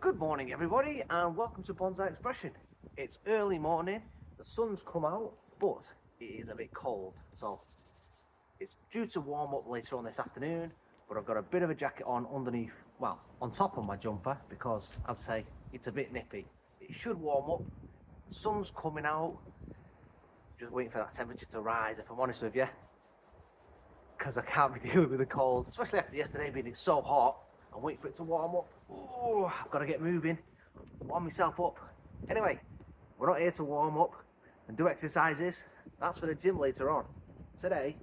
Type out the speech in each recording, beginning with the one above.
Good morning everybody and welcome to Bonsai Expression. It's early morning, the sun's come out, but it is a bit cold. So it's due to warm up later on this afternoon, but I've got a bit of a jacket on underneath, well, on top of my jumper because, as I say, it's a bit nippy. It should warm up, the sun's coming out, just waiting for that temperature to rise if I'm honest with you, because I can't be dealing with the cold, especially after yesterday being so hot. I'm waiting for it to warm up. Oh, I've got to get moving, warm myself up. Anyway, we're not here to warm up and do exercises. That's for the gym later on. Today,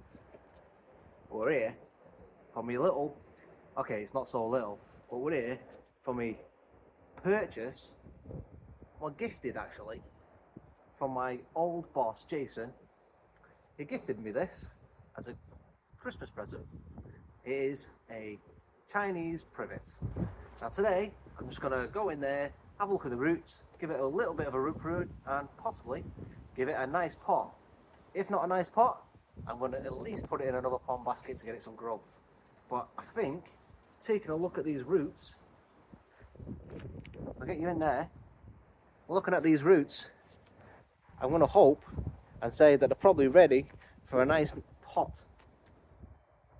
we're here for me little, okay, it's not so little, but we're here for me purchase, well, gifted actually, from my old boss, Jason. He gifted me this as a Christmas present. It is a Chinese privet. Now today I'm just going to go in there, have a look at the roots, give it a little bit of a root prune and possibly give it a nice pot. If not a nice pot, I'm going to at least put it in another pond basket to get it some growth. But I think taking a look at these roots, I'll get you in there, looking at these roots, I'm going to hope and say that they're probably ready for a nice pot,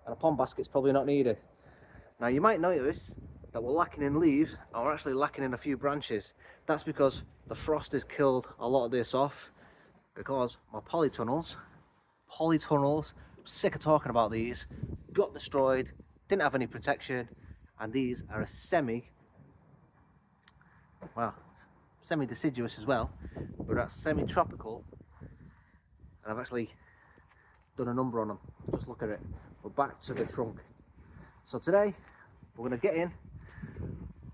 and a pond basket's probably not needed. Now you might notice that we're lacking in leaves and we're actually lacking in a few branches. That's because the frost has killed a lot of this off, because my polytunnels, I'm sick of talking about these, got destroyed, didn't have any protection, and these are a semi-deciduous as well, but that's semi-tropical, and I've actually done a number on them. Just look at it. We're back to the trunk. So today we're going to get in,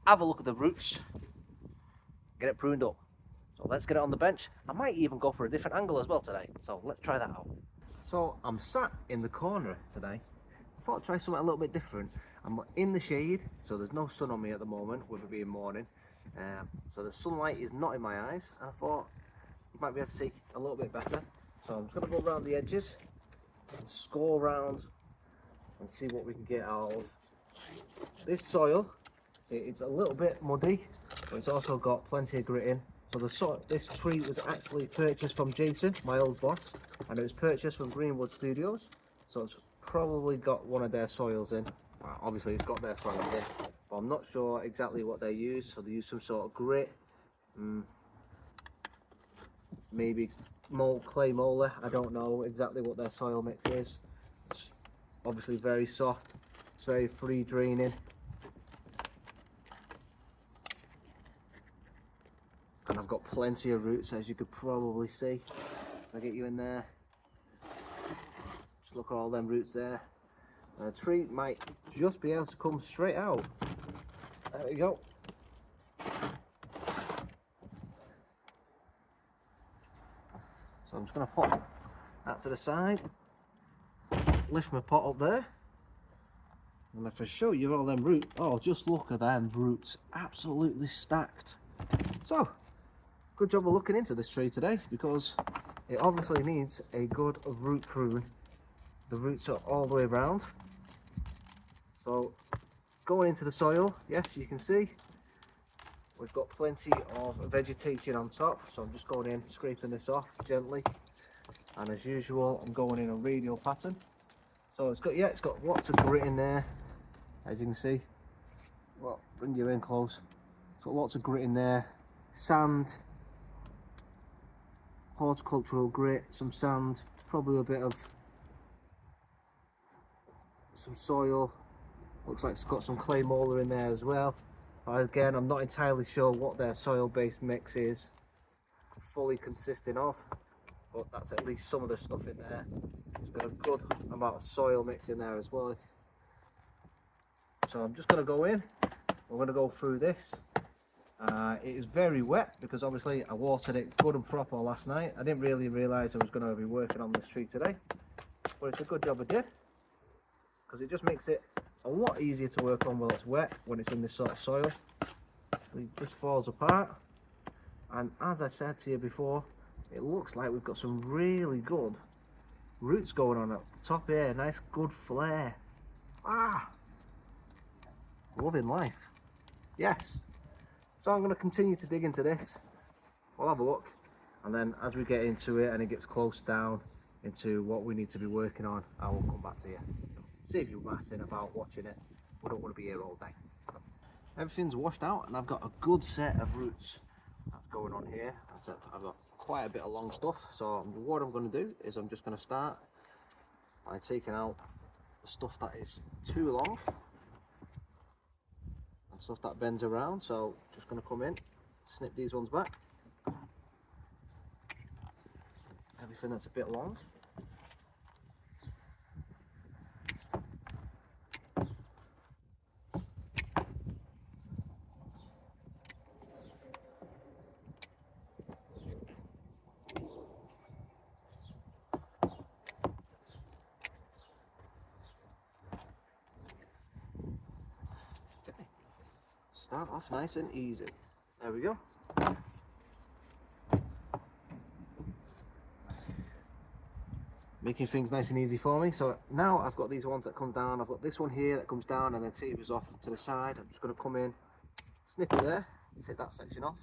have a look at the roots, get it pruned up. So let's get it on the bench. I might even go for a different angle as well today, so let's try that out. So I'm sat in the corner today. I thought I'd try something a little bit different. I'm in the shade, so there's no sun on me at the moment with it being morning, so the sunlight is not in my eyes, and I thought you might be able to see a little bit better. So I'm just going to go around the edges and score around and see what we can get out of this soil. It's a little bit muddy, but it's also got plenty of grit in. So this tree was actually purchased from Jason, my old boss, and it was purchased from Greenwood Studios, so it's probably got one of their soils in. Well, obviously it's got their soils in, but I'm not sure exactly what they use. So they use some sort of grit, maybe clay molar. I don't know exactly what their soil mix is. It's obviously very soft, it's very free draining, and I've got plenty of roots, as you could probably see. I'll get you in there, just look at all them roots there. And a tree might just be able to come straight out. There we go. So I'm just going to put that to the side, lift my pot up there, and if I show you all them roots, oh, just look at them roots, absolutely stacked. So good job of looking into this tree today, because it obviously needs a good root prune. The roots are all the way around. So going into the soil, yes, you can see we've got plenty of vegetation on top, so I'm just going in, scraping this off gently, and as usual I'm going in a radial pattern. So it's got lots of grit in there, as you can see. Well, bring you in close. It's got lots of grit in there, sand, horticultural grit, some sand, probably a bit of some soil. Looks like it's got some clay molar in there as well. But again, I'm not entirely sure what their soil-based mix is fully consisting of, but that's at least some of the stuff in there. It's got a good amount of soil mix in there as well. So I'm just going to go in, we're going to go through this. It is very wet because obviously I watered it good and proper last night. I didn't really realise I was going to be working on this tree today, but it's a good job I did, because it just makes it a lot easier to work on while it's wet, when it's in this sort of soil. It just falls apart, and as I said to you before, it looks like we've got some really good roots going on at the top here. Nice good flare. Loving life. Yes. So I'm going to continue to dig into this. We'll have a look, and then as we get into it and it gets close down into what we need to be working on, I will come back to you. See if you're messing about watching it. We don't want to be here all day. Everything's washed out and I've got a good set of roots that's going on here. I've got quite a bit of long stuff, so what I'm going to do is I'm just going to start by taking out the stuff that is too long and stuff that bends around. So just going to come in, snip these ones back, everything that's a bit long. Start off nice and easy. There we go. Making things nice and easy for me. So now I've got these ones that come down. I've got this one here that comes down and then tapers off to the side. I'm just going to come in, snip it there, take that section off.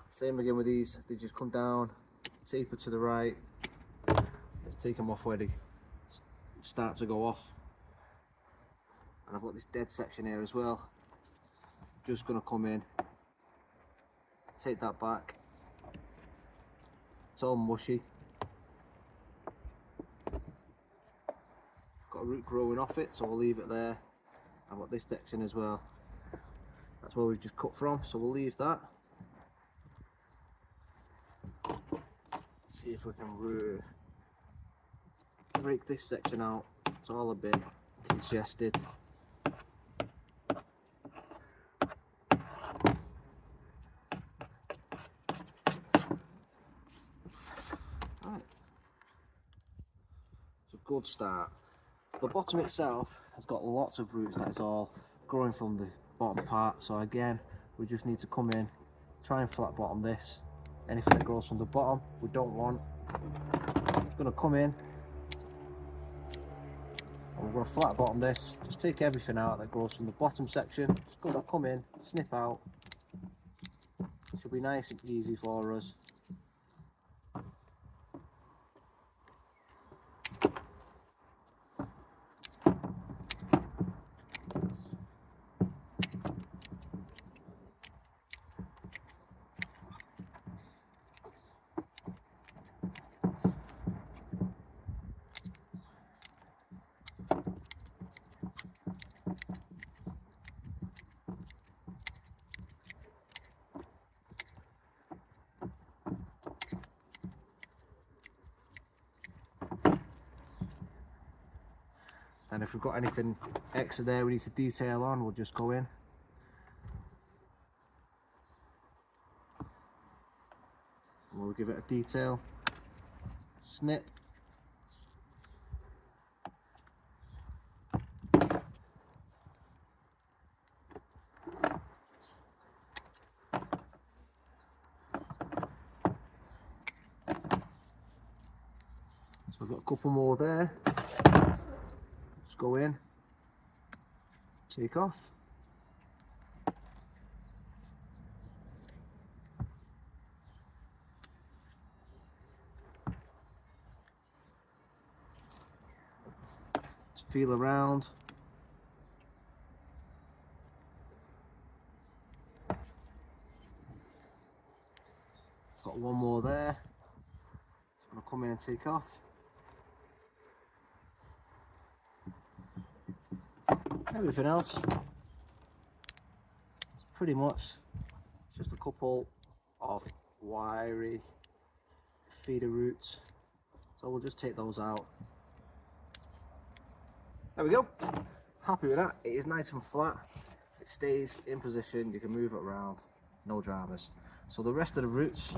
Same again with these. They just come down, taper to the right. Let's take them off where they start to go off. And I've got this dead section here as well. Just going to come in, take that back. It's all mushy. Got a root growing off it, so we'll leave it there. I've got this section as well. That's where we've just cut from, so we'll leave that. See if we can break this section out. It's all a bit congested. Good start. The bottom itself has got lots of roots that is all growing from the bottom part, so again we just need to come in, try and flat bottom this. Anything that grows from the bottom we don't want. I'm just going to come in and we're going to flat bottom this, just take everything out that grows from the bottom section. Just going to come in, snip out. It should be nice and easy for us. And if we've got anything extra there we need to detail on, we'll just go in. And we'll give it a detail. Snip. So I've got a couple more there. Just go in, take off. Just feel around. Got one more there. Just gonna come in and take off. Everything else, it's pretty much just a couple of wiry feeder roots, so we'll just take those out. There we go. Happy with that. It is nice and flat, it stays in position, you can move it around, no dramas. So the rest of the roots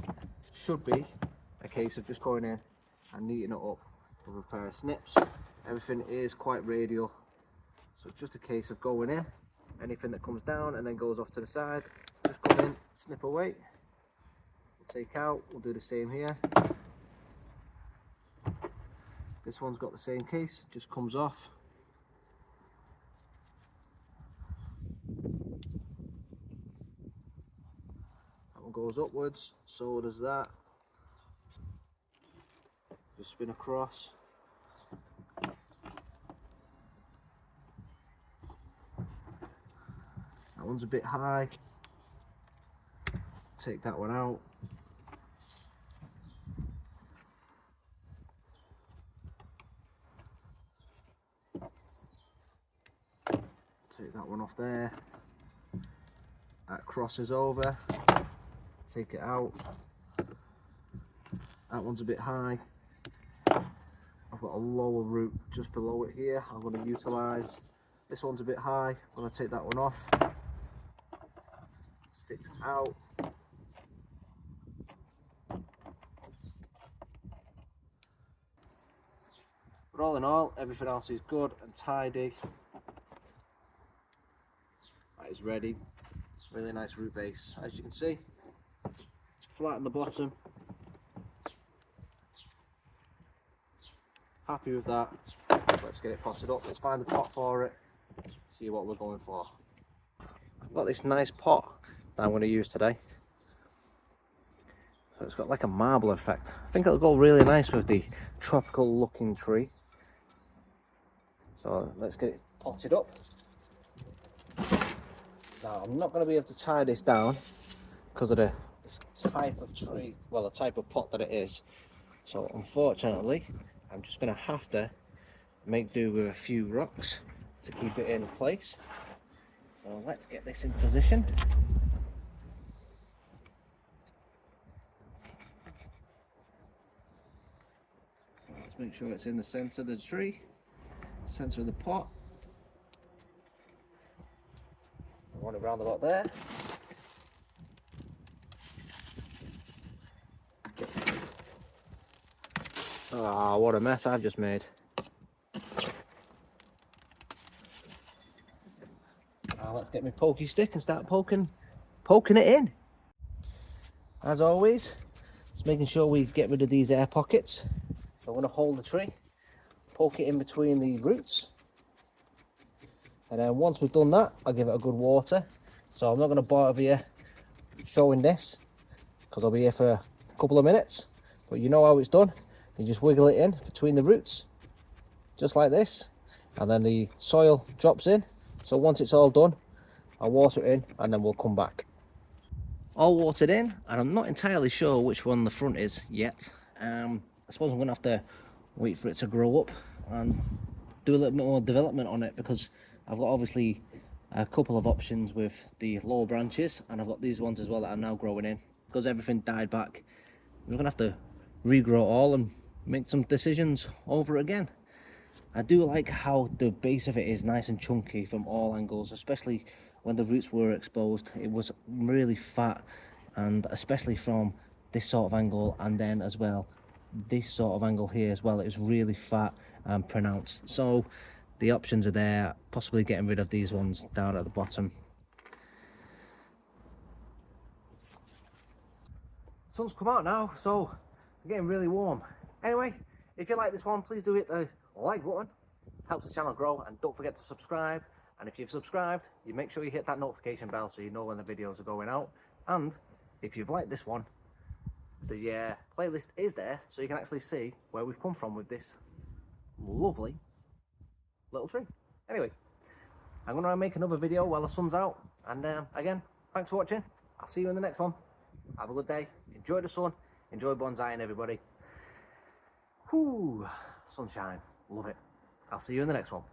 should be a case of just going in and neating it up with a pair of snips. Everything is quite radial, so it's just a case of going in, anything that comes down and then goes off to the side, just come in, snip away, we'll take out, we'll do the same here. This one's got the same case, just comes off. goes upwards, so does that. Just spin across. That one's a bit high. Take that one out. Take that one off there. That crosses over. Take it out. That one's a bit high. I've got a lower root just below it here. I'm going to utilise. This one's a bit high. I'm going to take that one off. Sticks out. But all in all, everything else is good and tidy. That is ready. Really nice root base. As you can see, it's flat on the bottom. Happy with that. Let's get it potted up. Let's find the pot for it. See what we're going for. I've got this nice pot that I'm going to use today. So it's got like a marble effect. I think it'll go really nice with the tropical looking tree. So let's get it potted up. Now I'm not going to be able to tie this down because of the type of tree, well, the type of pot that it is. So unfortunately, I'm just going to have to make do with a few rocks to keep it in place. So let's get this in position. So let's make sure it's in the centre of the tree, centre of the pot. I want it round about there. Ah, what a mess I've just made. Now let's get my pokey stick and start poking it in. As always, it's making sure we get rid of these air pockets. So I'm going to hold the tree, poke it in between the roots. And then once we've done that, I'll give it a good water. So I'm not going to bother you showing this because I'll be here for a couple of minutes. But you know how it's done. You just wiggle it in between the roots, just like this. And then the soil drops in. So once it's all done, I'll water it in and then we'll come back. All watered in, and I'm not entirely sure which one the front is yet. I suppose I'm going to have to wait for it to grow up and do a little bit more development on it, because I've got obviously a couple of options with the lower branches, and I've got these ones as well that are now growing in. Because everything died back, I'm going to have to regrow it all and make some decisions over again. I do like how the base of it is nice and chunky from all angles, especially when the roots were exposed. It was really fat, and especially from this sort of angle, and then as well this sort of angle here as well, it was really fat and pronounced. So the options are there, possibly getting rid of these ones down at the bottom. Sun's come out now, so I'm getting really warm. Anyway, if you like this one, please do hit the like button. Helps the channel grow, and don't forget to subscribe. And if you've subscribed, you make sure you hit that notification bell so you know when the videos are going out. And if you've liked this one, the playlist is there so you can actually see where we've come from with this lovely little tree. Anyway, I'm going to make another video while the sun's out. And again, thanks for watching. I'll see you in the next one. Have a good day. Enjoy the sun. Enjoy bonsaiing, everybody. Whoo, sunshine. Love it. I'll see you in the next one.